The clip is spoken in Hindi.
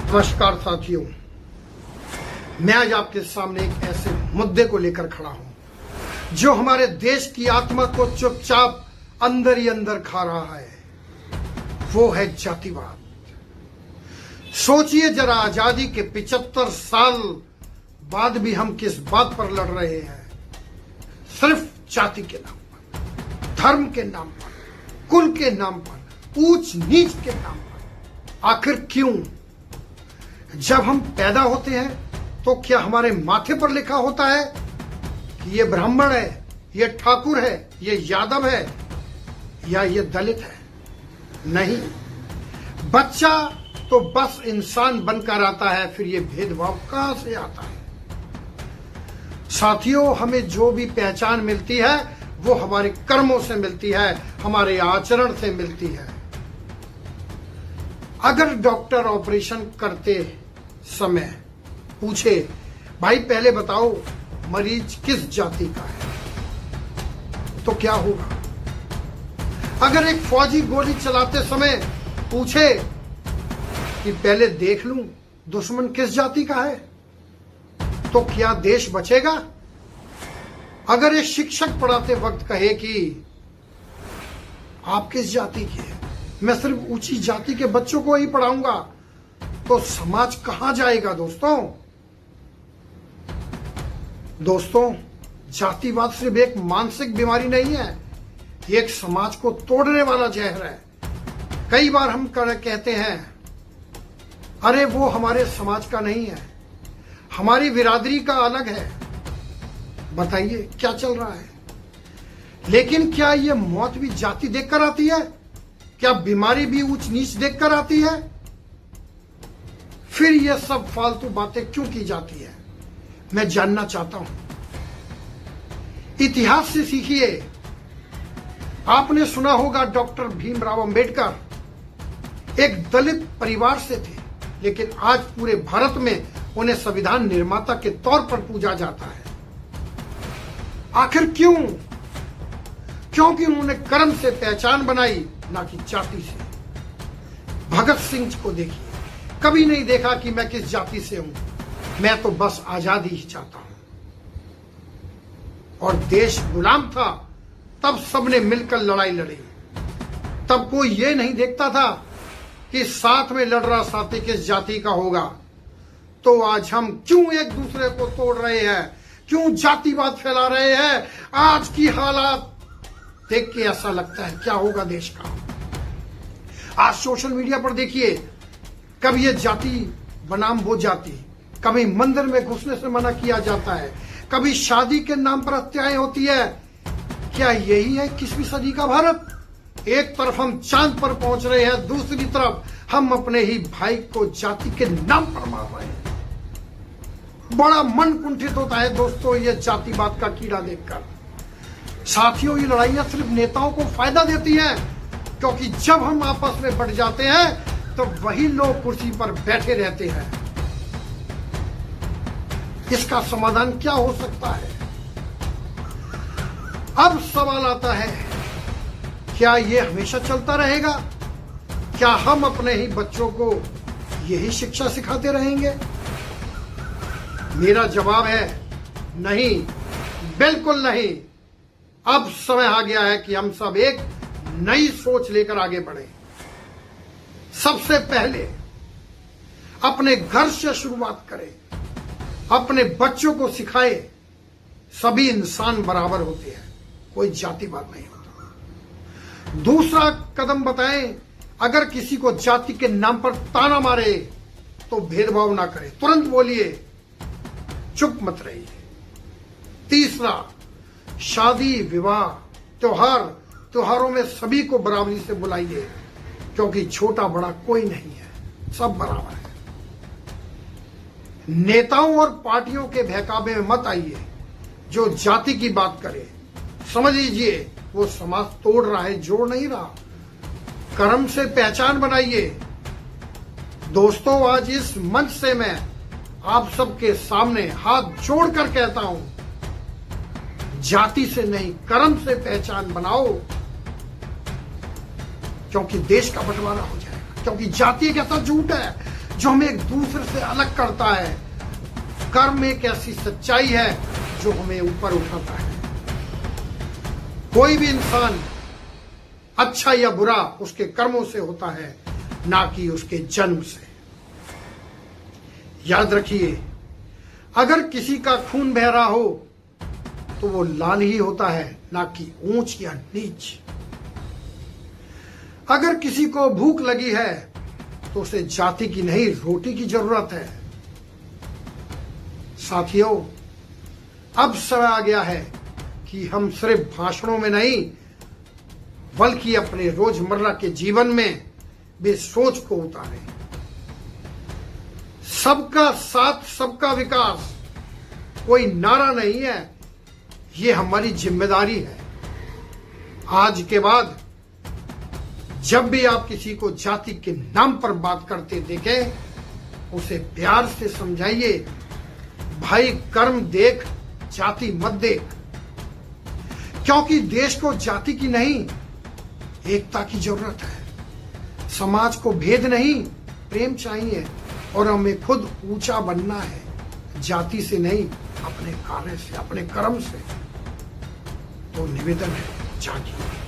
नमस्कार साथियों, मैं आज आपके सामने एक ऐसे मुद्दे को लेकर खड़ा हूं जो हमारे देश की आत्मा को चुपचाप अंदर ही अंदर खा रहा है। वो है जातिवाद। सोचिए जरा, आजादी के 75 साल बाद भी हम किस बात पर लड़ रहे हैं? सिर्फ जाति के नाम पर, धर्म के नाम पर, कुल के नाम पर, ऊंच नीच के नाम पर। आखिर क्यों? जब हम पैदा होते हैं तो क्या हमारे माथे पर लिखा होता है कि ये ब्राह्मण है, ये ठाकुर है, ये यादव है या ये दलित है? नहीं, बच्चा तो बस इंसान बनकर आता है, फिर ये भेदभाव कहां से आता है? साथियों, हमें जो भी पहचान मिलती है वो हमारे कर्मों से मिलती है, हमारे आचरण से मिलती है। अगर डॉक्टर ऑपरेशन करते समय पूछे, भाई पहले बताओ मरीज किस जाति का है, तो क्या होगा? अगर एक फौजी गोली चलाते समय पूछे कि पहले देख लूं दुश्मन किस जाति का है, तो क्या देश बचेगा? अगर एक शिक्षक पढ़ाते वक्त कहे कि आप किस जाति के हैं, मैं सिर्फ ऊंची जाति के बच्चों को ही पढ़ाऊंगा, तो समाज कहां जाएगा? दोस्तों, जातिवाद सिर्फ एक मानसिक बीमारी नहीं है, ये एक समाज को तोड़ने वाला जहर है। कई बार हम कहते हैं, अरे वो हमारे समाज का नहीं है, हमारी बिरादरी का अलग है। बताइए क्या चल रहा है? लेकिन क्या ये मौत भी जाति देखकर आती है? क्या बीमारी भी ऊंच नीच देखकर आती है? फिर ये सब फालतू बातें क्यों की जाती है? मैं जानना चाहता हूं। इतिहास से सीखिए। आपने सुना होगा डॉक्टर भीमराव अंबेडकर एक दलित परिवार से थे, लेकिन आज पूरे भारत में उन्हें संविधान निर्माता के तौर पर पूजा जाता है। आखिर क्यों? क्योंकि उन्होंने कर्म से पहचान बनाई, ना कि जाति से। भगत सिंह को देखिए, कभी नहीं देखा कि मैं किस जाति से हूं, मैं तो बस आजादी ही चाहता हूं। और देश गुलाम था, तब सबने मिलकर लड़ाई लड़ी। तब कोई ये नहीं देखता था कि साथ में लड़ रहा साथी किस जाति का होगा। तो आज हम क्यों एक दूसरे को तोड़ रहे हैं? क्यों जातिवाद फैला रहे हैं? आज की हालात देख के ऐसा लगता है क्या होगा देश का। आज सोशल मीडिया पर देखिए, कभी ये जाति बनाम वो जाति, कभी मंदिर में घुसने से मना किया जाता है, कभी शादी के नाम पर हत्याएं होती है। क्या यही है 21वीं सदी का भारत? एक तरफ हम चांद पर पहुंच रहे हैं, दूसरी तरफ हम अपने ही भाई को जाति के नाम पर मार रहे हैं। बड़ा मन कुंठित होता है दोस्तों ये जातिवाद का कीड़ा देखकर। साथियों, ये लड़ाइयां सिर्फ नेताओं को फायदा देती हैं, क्योंकि जब हम आपस में बढ़ जाते हैं तो वही लोग कुर्सी पर बैठे रहते हैं। इसका समाधान क्या हो सकता है? अब सवाल आता है, क्या ये हमेशा चलता रहेगा? क्या हम अपने ही बच्चों को यही शिक्षा सिखाते रहेंगे? मेरा जवाब है नहीं, बिल्कुल नहीं। अब समय आ गया है कि हम सब एक नई सोच लेकर आगे बढ़ें। सबसे पहले अपने घर से शुरुआत करें, अपने बच्चों को सिखाएं सभी इंसान बराबर होते हैं, कोई जातिवाद नहीं होता। दूसरा कदम बताएं, अगर किसी को जाति के नाम पर ताना मारे तो भेदभाव ना करें, तुरंत बोलिए, चुप मत रहिए। तीसरा, शादी विवाह त्योहारों में सभी को बराबरी से बुलाइए, क्योंकि छोटा बड़ा कोई नहीं है, सब बराबर है। नेताओं और पार्टियों के बहकावे में मत आइए। जो जाति की बात करे, समझ लीजिए वो समाज तोड़ रहा है, जोड़ नहीं रहा। कर्म से पहचान बनाइए। दोस्तों, आज इस मंच से मैं आप सबके सामने हाथ जोड़कर कहता हूं, जाति से नहीं कर्म से पहचान बनाओ, क्योंकि देश का बंटवारा हो जाएगा। क्योंकि जाति एक ऐसा झूठ है जो हमें एक दूसरे से अलग करता है। कर्म एक ऐसी सच्चाई है जो हमें ऊपर उठाता है। कोई भी इंसान अच्छा या बुरा उसके कर्मों से होता है, ना कि उसके जन्म से। याद रखिए, अगर किसी का खून बह रहा हो तो वो लाल ही होता है, ना कि ऊंच या नीच। अगर किसी को भूख लगी है तो उसे जाति की नहीं रोटी की जरूरत है। साथियों, अब समय आ गया है कि हम सिर्फ भाषणों में नहीं बल्कि अपने रोजमर्रा के जीवन में भी सोच को उतारें। सबका साथ सबका विकास कोई नारा नहीं है, ये हमारी जिम्मेदारी है। आज के बाद जब भी आप किसी को जाति के नाम पर बात करते देखें, उसे प्यार से समझाइए, भाई कर्म देख, जाति मत देख। क्योंकि देश को जाति की नहीं एकता की जरूरत है। समाज को भेद नहीं प्रेम चाहिए, और हमें खुद ऊंचा बनना है, जाति से नहीं, अपने कार्य से, अपने कर्म से। तो निवेदन है, जागिए।